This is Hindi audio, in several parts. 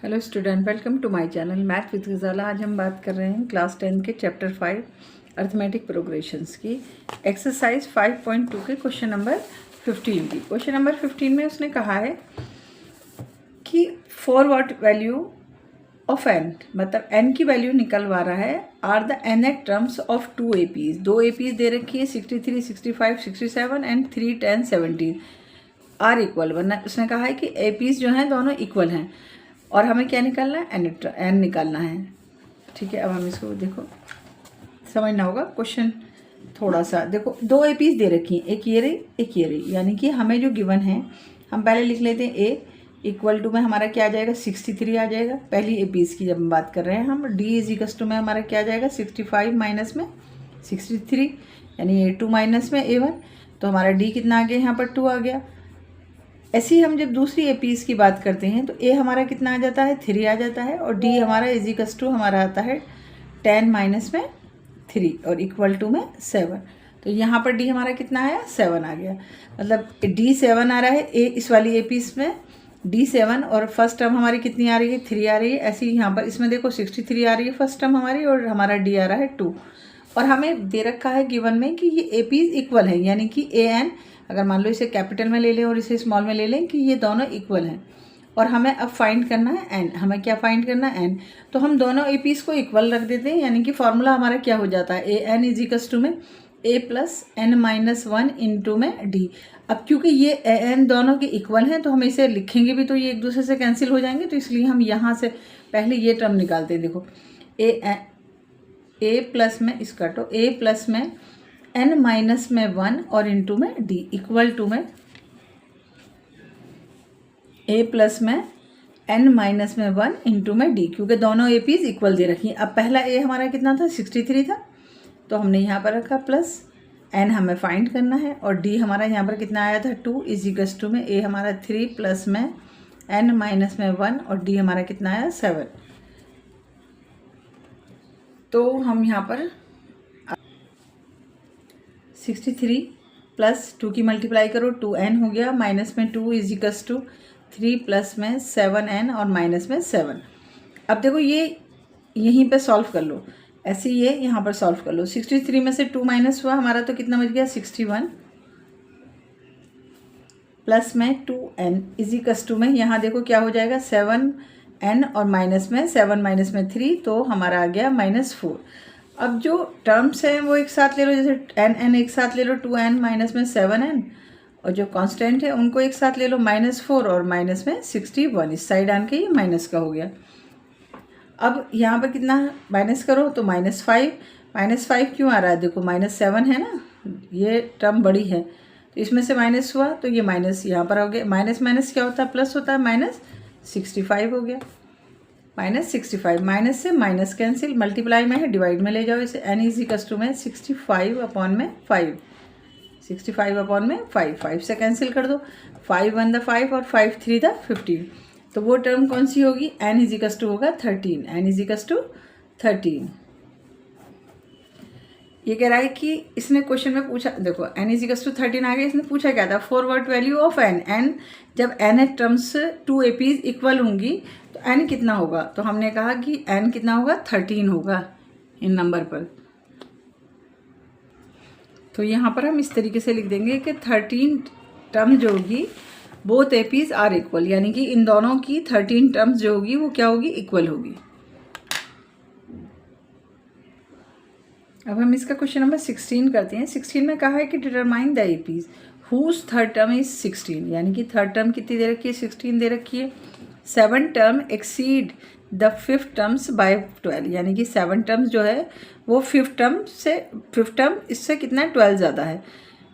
Hello student, welcome to my channel math with Gazala. आज हम बात कर रहे हैं क्लास 10 के चैप्टर 5 अर्थमेटिक प्रोग्रेशंस की एक्सरसाइज 5.2 के क्वेश्चन नंबर 15 की। क्वेश्चन नंबर 15 में उसने कहा है कि for what value of n, मतलब एन की वैल्यू निकलवा रहा है, are the nth terms of two APs. दो एपीज दे रखी है 63, 65, 67 एंड 3, 10, 17 आर इक्वल। वरना उसने कहा है कि एपीज जो हैं दोनों इक्वल हैं और हमें क्या निकालना है, एन निकालना है। ठीक है, अब हम इसको देखो समझना होगा क्वेश्चन थोड़ा सा। देखो दो एपीज दे रखी हैं, एक ये रही एक ये रही, यानी कि हमें जो गिवन है हम पहले लिख लेते हैं ए इक्वल टू में हमारा क्या आ जाएगा 63 आ जाएगा। पहली एपीज की जब हम बात कर रहे हैं हम डी इज इक्वल टू में हमारा क्या आ जाएगा 65 माइनस में 63, यानी A2 माइनस में A1, तो हमारा डी कितना आ गया यहाँ पर 2 आ गया। ऐसे ही हम जब दूसरी एपीज की बात करते हैं तो ए हमारा कितना आ जाता है 3 आ जाता है और डी हमारा इजिकल्स टू हमारा आता है 10 माइनस में 3 और इक्वल टू में 7। तो यहाँ पर डी हमारा कितना आया 7 आ गया, मतलब डी 7 आ रहा है ए इस वाली एपीज में डी 7 और फर्स्ट टर्म हमारी कितनी आ रही है 3 आ रही है। ऐसे ही यहाँ पर इसमें देखो 63 आ रही है फर्स्ट टर्म हमारी और हमारा डी आ रहा है 2 और हमें दे रखा है गिवन में कि ये एपीज इक्वल है, यानी कि ए एन अगर मान लो इसे कैपिटल में ले लें और इसे स्मॉल में ले लें कि ये दोनों इक्वल हैं और हमें अब फाइंड करना है एन। हमें क्या फाइंड करना है एन, तो हम दोनों एपीज को इक्वल रख देते हैं, यानी कि फॉर्मूला हमारा क्या हो जाता है A N is equals to में ए प्लस एन माइनस 1 इंटू में डी। अब क्योंकि ये ए एन दोनों के इक्वल हैं तो हम इसे लिखेंगे भी तो ये एक दूसरे से कैंसिल हो जाएंगे, तो इसलिए हम यहाँ से पहले ये टर्म निकालते हैं। देखो ए प्लस में इसका तो ए प्लस में एन माइनस में 1 और इंटू में डी इक्वल टू में ए प्लस में एन माइनस में 1 इंटू में डी, क्योंकि दोनों ए पीज इक्वल दे रखी हैं। अब पहला ए हमारा कितना था 63 था, तो हमने यहाँ पर रखा प्लस एन हमें फाइंड करना है और डी हमारा यहाँ पर कितना आया था 2 इज इक्वल्स टू में ए हमारा 3 प्लस में एन माइनस में 1 और डी हमारा कितना आया 7। तो हम यहाँ पर 63 प्लस 2 की मल्टीप्लाई करो 2n हो गया, माइनस में 2 इज इक्वल्स टू 3 प्लस में 7n और माइनस में 7। अब देखो ये यहीं पे सॉल्व कर लो, ऐसे ये यहाँ पर सॉल्व कर लो। 63 में से 2 माइनस हुआ हमारा तो कितना बच गया 61 प्लस में 2n इज इक्वल्स टू में यहाँ देखो क्या हो जाएगा 7n और माइनस में 7 माइनस में 3, तो हमारा आ गया -4। अब जो टर्म्स हैं वो एक साथ ले लो, जैसे एन एक साथ ले लो 2n माइनस में 7n और जो कांस्टेंट है उनको एक साथ ले लो -4 और माइनस में 61, इस साइड आन के ये माइनस का हो गया। अब यहाँ पर कितना माइनस करो तो -5 क्यों आ रहा है, देखो -7 है ना, ये टर्म बड़ी है तो इसमें से माइनस हुआ तो ये माइनस यहाँ पर हो गया। माइनस माइनस क्या होता है प्लस होता है, -65 हो गया। -65 माइनस से माइनस कैंसिल, मल्टीप्लाई में है डिवाइड में ले जाओ इसे, एन इज इक्वल्स टू में 65 अपॉन में 5, 65 अपॉन में 5 से कैंसिल कर दो, 5 1 द 5 और 5 3 द 15, तो वो टर्म कौन सी होगी एन इज इक्वल्स टू होगा 13, एन इज इक्वल्स टू 13। ये कह रहा है कि इसने क्वेश्चन में पूछा, देखो एन इज इक्वल्स टू 13 आ गया, इसने पूछा क्या था for what value of n जब एन ए टर्म्स टू एपीज इक्वल होंगी तो एन कितना होगा, तो हमने कहा कि एन कितना होगा 13 होगा इन नंबर पर। तो यहाँ पर हम इस तरीके से लिख देंगे कि 13 टर्म जो होगी बोथ एपीज आर इक्वल, यानी कि इन दोनों की 13 टर्म्स जो होगी वो क्या होगी इक्वल होगी। अब हम इसका क्वेश्चन नंबर 16 करते हैं। 16 में कहा है कि determine the AP whose third term is 16, यानी कि थर्ड टर्म कितनी दे रखी है 16 दे रखी है। 7 term exceed the 5th terms by 12, यानी कि 7 टर्म्स जो है वो 5th टर्म इससे कितना 12 ज़्यादा है,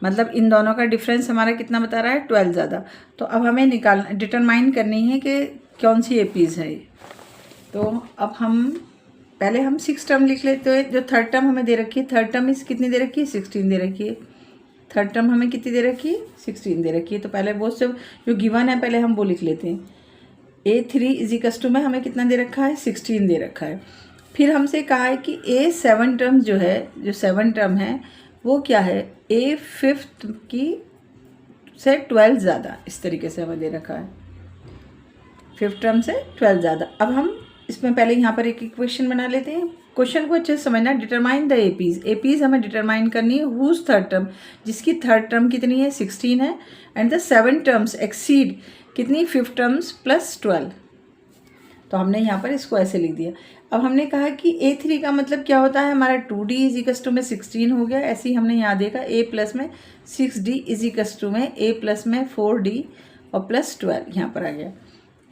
मतलब इन दोनों का डिफरेंस हमारा कितना बता रहा है 12 ज़्यादा। तो अब हमें डिटरमाइन करनी है कि कौन सी एपीज है। तो अब पहले हम 6 टर्म लिख लेते हैं। जो थर्ड टर्म हमें दे रखी है, थर्ड टर्म इस कितनी दे रखी है 16 दे रखी है, थर्ड टर्म हमें कितनी दे रखी है 16 दे रखी है। तो पहले वो सब जो गिवन है पहले हम वो लिख लेते हैं। A3 इज इक्वल्स टू में हमें कितना दे रखा है 16 दे रखा है। फिर हमसे कहा है कि A7 टर्म जो है, जो 7 टर्म है वो क्या है A5 की से 12 ज़्यादा, इस तरीके से हमें दे रखा है। 5th टर्म से 12 ज़्यादा। अब हम इसमें पहले यहाँ पर एक इक्वेशन बना लेते हैं। क्वेश्चन को अच्छे से समझना। डिटरमाइन द एपीज, एपीज हमें डिटरमाइन करनी है हुज थर्ड टर्म, जिसकी थर्ड टर्म कितनी है 16 है, एंड द 7 टर्म्स एक्सीड कितनी 5 टर्म्स प्लस 12। तो हमने यहाँ पर इसको ऐसे लिख दिया। अब हमने कहा कि A3 का मतलब क्या होता है, हमारा 2D इजिकस टू में 16 हो गया। ऐसे ही हमने यहाँ देखा A प्लस में 6D इजिकस टू में A प्लस में 4D और प्लस 12 यहाँ पर आ गया।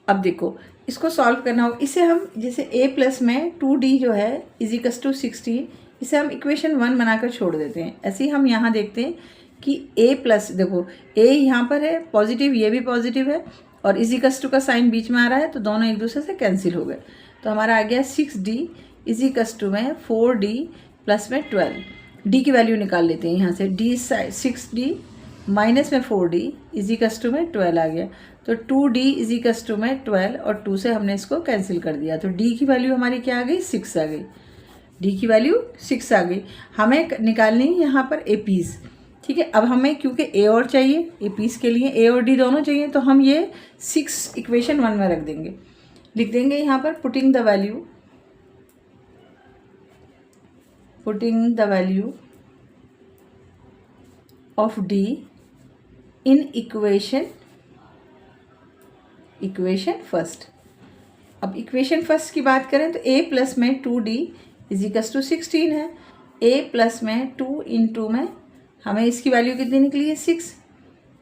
अब देखो इसको सॉल्व करना होगा। इसे हम जैसे A प्लस में 2D जो है इजिकस टू 16, इसे हम इक्वेशन 1 बनाकर छोड़ देते हैं। ऐसे ही हम यहाँ देखते हैं कि A प्लस, देखो A यहाँ पर है पॉजिटिव, ये भी पॉजिटिव है और इजिकस टू का साइन बीच में आ रहा है, तो दोनों एक दूसरे से कैंसिल हो गए। तो हमारा आ गया 6D इजिकस टू में 4D प्लस में 12। D की वैल्यू निकाल लेते हैं यहाँ से। D 6D माइनस में 4D इजिकस टू में 12 आ गया। तो 2D इजिकस टू में 12 और 2 से हमने इसको कैंसिल कर दिया। तो D की वैल्यू हमारी क्या आ गई 6 आ गई। D की वैल्यू 6 आ गई। हमें निकालनी है यहाँ पर एपीज़, ठीक है। अब हमें क्योंकि A और चाहिए, एपीज़ के लिए A और D दोनों चाहिए, तो हम ये 6 इक्वेशन 1 में रख देंगे। लिख देंगे यहाँ पर putting the value of D in equation first. अब इक्वेशन फर्स्ट की बात करें तो A प्लस में 2D इजिकस टू 16 है। A प्लस में 2 इंटू में हमें इसकी वैल्यू कितनी निकली है 6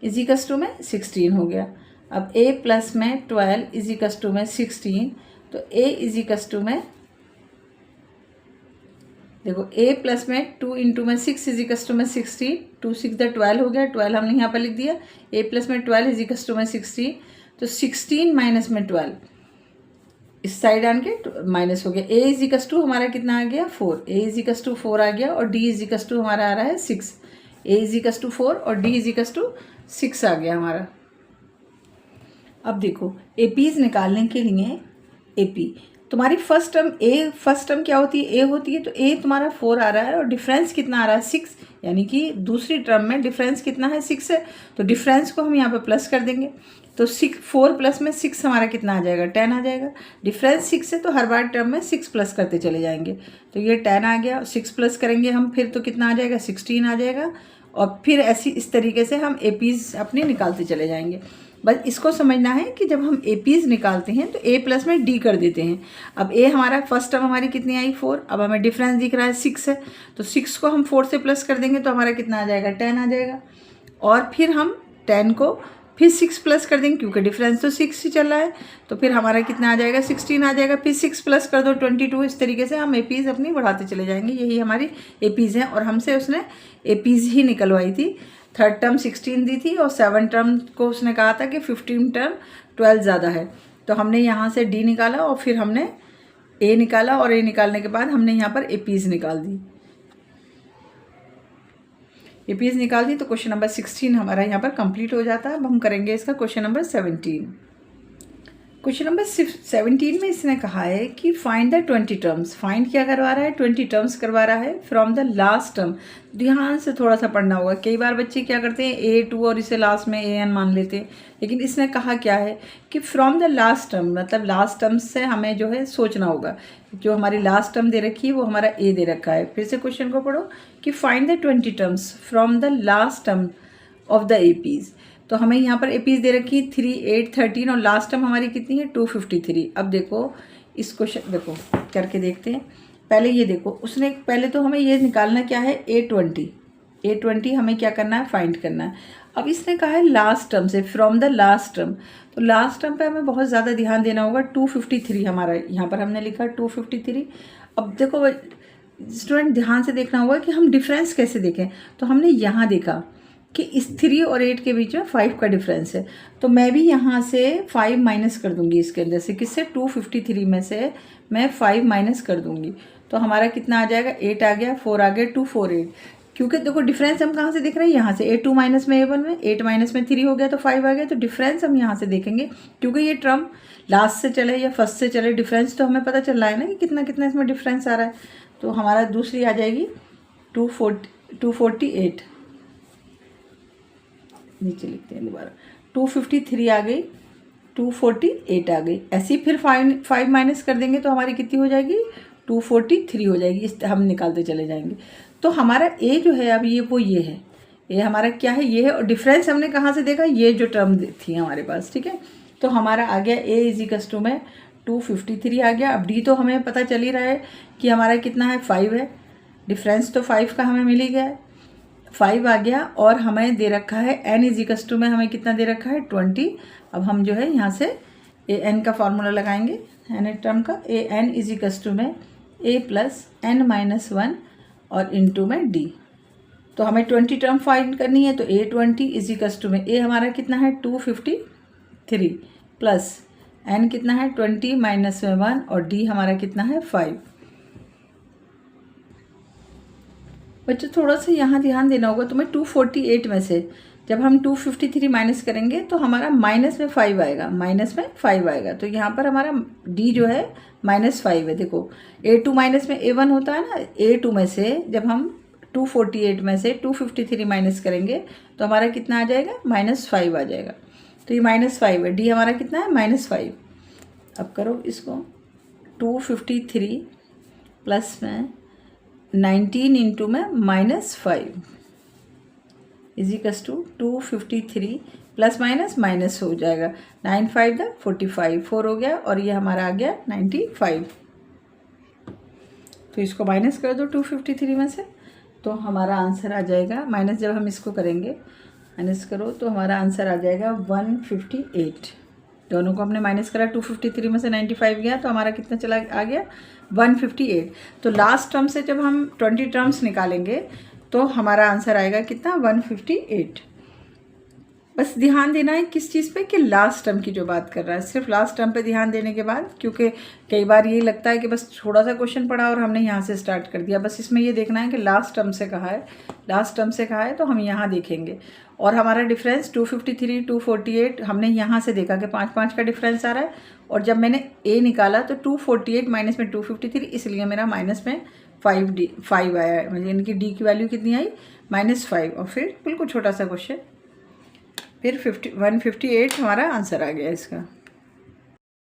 इजिकस टू में 16 हो गया। अब A प्लस में 12 इजिकस टू में 16, तो A इजिकस टू में देखो A प्लस में 2 इंटू में 6 इजिकस टू में 16, 2 6 12 हो गया। 12 हमने यहाँ पर लिख दिया। A प्लस में 12 इजिकस टू में 16, तो 16 माइनस में 12 इस साइड आन के माइनस हो गया। A इजिकस टू हमारा कितना आ गया 4, A इजिकस टू 4 आ गया और D इजिकस टू हमारा आ रहा है 6। A इजिकस टू 4 और D इजिकस टू 6 आ गया हमारा। अब देखो एपीज निकालने के लिए एपी तुम्हारी फर्स्ट टर्म क्या होती है A होती है, तो A तुम्हारा 4 आ रहा है और डिफरेंस कितना आ रहा है 6, यानी कि दूसरी टर्म में डिफरेंस कितना है 6 है। तो डिफरेंस को हम यहाँ पे प्लस कर देंगे, तो 4 प्लस में 6 हमारा कितना आ जाएगा 10 आ जाएगा। डिफरेंस 6 है तो हर बार टर्म में 6 प्लस करते चले जाएंगे। तो ये 10 आ गया, 6 प्लस करेंगे हम फिर तो कितना आ जाएगा 16 आ जाएगा। और फिर इस तरीके से हम एपीज अपने निकालते चले जाएंगे। बस इसको समझना है कि जब हम एपीज निकालते हैं तो A प्लस में D कर देते हैं। अब A हमारा फर्स्ट टर्म हमारी कितनी आई 4, अब हमें डिफरेंस दिख रहा है 6 है, तो 6 को हम 4 से प्लस कर देंगे तो हमारा कितना आ जाएगा 10 आ जाएगा। और फिर हम 10 को फिर 6 प्लस कर देंगे क्योंकि डिफरेंस तो 6 ही चल रहा है, तो फिर हमारा कितना आ जाएगा 16 आ जाएगा। फिर 6 प्लस कर दो 22। इस तरीके से हम एपीज अपनी बढ़ाते चले जाएंगे। यही हमारी एपीज हैं और हमसे उसने एपीज ही निकलवाई थी। थर्ड टर्म 16 दी थी और 7 टर्म को उसने कहा था कि 15 टर्म 12 ज़्यादा है। तो हमने यहाँ से D निकाला और फिर हमने A निकाला और A निकालने के बाद हमने यहाँ पर एपीज निकाल दी। एपीज निकाल दी तो क्वेश्चन नंबर 16 हमारा यहाँ पर कंप्लीट हो जाता है। अब हम करेंगे इसका क्वेश्चन नंबर 17। क्वेश्चन नंबर 17 में इसने कहा है कि फाइंड द 20 टर्म्स। फाइंड क्या करवा रहा है 20 टर्म्स करवा रहा है फ्रॉम द लास्ट टर्म। ध्यान से थोड़ा सा पढ़ना होगा। कई बार बच्चे क्या करते हैं A2 और इसे लास्ट में AN मान लेते हैं, लेकिन इसने कहा क्या है कि फ्रॉम द लास्ट टर्म, मतलब लास्ट टर्म से हमें जो है सोचना होगा। जो हमारी लास्ट टर्म दे रखी है वो हमारा A दे रखा है। फिर से क्वेश्चन को पढ़ो कि find the 20 terms from the last term of the APs. तो हमें यहाँ पर एपीज दे रखी 3, 8, 13 और लास्ट टर्म हमारी कितनी है 253। अब देखो इस क्वेश्चन देखो करके देखते हैं। पहले ये देखो उसने पहले तो हमें ये निकालना क्या है A20 हमें क्या करना है फाइंड करना है। अब इसने कहा है लास्ट टर्म से फ्रॉम द लास्ट टर्म, तो लास्ट टर्म पे हमें बहुत ज़्यादा ध्यान देना होगा। 253 हमारा यहाँ पर हमने लिखा 253। अब देखो स्टूडेंट ध्यान से देखना होगा कि हम डिफरेंस कैसे देखें। तो हमने यहाँ देखा कि इस 3 और 8 के बीच में 5 का डिफरेंस है, तो मैं भी यहाँ से 5 माइनस कर दूंगी इसके अंदर से। किससे 253 में से मैं 5 माइनस कर दूंगी तो हमारा कितना आ जाएगा 8 आ गया, 4 आ गया, 2 4 8। क्योंकि देखो डिफरेंस हम कहाँ से देख रहे हैं यहाँ से। A2 माइनस में A1 में 8 माइनस में 3 हो गया तो 5 आ गया। तो डिफरेंस हम यहाँ से देखेंगे क्योंकि ये टर्म लास्ट से चले या फर्स्ट से चले, डिफरेंस तो हमें पता चल रहा है ना कि कितना कितना इसमें डिफरेंस आ रहा है। तो हमारा दूसरी आ जाएगी 248। नीचे लिखते हैं दोबारा 253 आ गई 248 आ गई। ऐसे ही फिर 5 माइनस कर देंगे तो हमारी कितनी हो जाएगी, 243 हो जाएगी। इस हम निकालते चले जाएंगे। तो हमारा ए जो है अब ये है, ये हमारा क्या है, ये है। और डिफरेंस हमने कहाँ से देखा, ये जो टर्म थी हमारे पास, ठीक है। तो हमारा आ गया ए इज इक्वल्स टू में 253 आ गया। अब डी तो हमें पता चल ही रहा है कि हमारा कितना है, 5 है। डिफरेंस तो 5 का हमें मिल ही गया है, 5 आ गया। और हमें दे रखा है एन इज इक्वल्स टू में हमें कितना दे रखा है, 20। अब हम जो है यहाँ से ए एन का फॉर्मूला लगाएंगे, एन टर्म का। A N is equals to में ए प्लस एन माइनस 1 और इनटू में डी। तो हमें 20 टर्म फाइंड करनी है। तो ए 20 इज इक्वल्स टू में ए हमारा कितना है 253 प्लस एन कितना है 20 माइनस में 1 और डी हमारा कितना है 5। बच्चों थोड़ा सा यहाँ ध्यान देना होगा तुम्हें। 248 में से जब हम 253 माइनस करेंगे तो हमारा माइनस में 5 आएगा, माइनस में 5 आएगा। तो यहाँ पर हमारा डी जो है -5 है। देखो A2 माइनस में A1 होता है ना, A2 में से जब हम 248 में से 253 माइनस करेंगे तो हमारा कितना आ जाएगा, -5 आ जाएगा। तो ये -5 है, डी हमारा कितना है -5। अब करो इसको, 253 प्लस में 19 इंटू में -5 is equals to 253 plus minus हो जाएगा, 9 5 द 45, 4 हो गया और ये हमारा आ गया 95। तो इसको माइनस कर दो 253 में से, तो हमारा आंसर आ जाएगा, माइनस जब हम इसको करेंगे माइनस करो तो हमारा आंसर आ जाएगा 158। दोनों को हमने माइनस करा, 253 में से 95 गया तो हमारा कितना चला आ गया 158। तो लास्ट टर्म से जब हम 20 टर्म्स निकालेंगे तो हमारा आंसर आएगा कितना 158। बस ध्यान देना है किस चीज़ पे, कि लास्ट टर्म की जो बात कर रहा है, सिर्फ लास्ट टर्म पे ध्यान देने के बाद, क्योंकि कई बार यही लगता है कि बस थोड़ा सा क्वेश्चन पढ़ा और हमने यहाँ से स्टार्ट कर दिया। बस इसमें ये देखना है कि लास्ट टर्म से कहा है, लास्ट टर्म से कहा है तो हम यहाँ देखेंगे। और हमारा डिफरेंस 253 248 हमने यहाँ से देखा कि 5 का डिफरेंस आ रहा है। और जब मैंने ए निकाला तो 248 माइनस में 253, इसलिए मेरा माइनस में 5 आया है, मतलब इनकी डी की वैल्यू कितनी आई -5। और फिर बिल्कुल छोटा सा क्वेश्चन, फिर 158 हमारा आंसर आ गया इसका।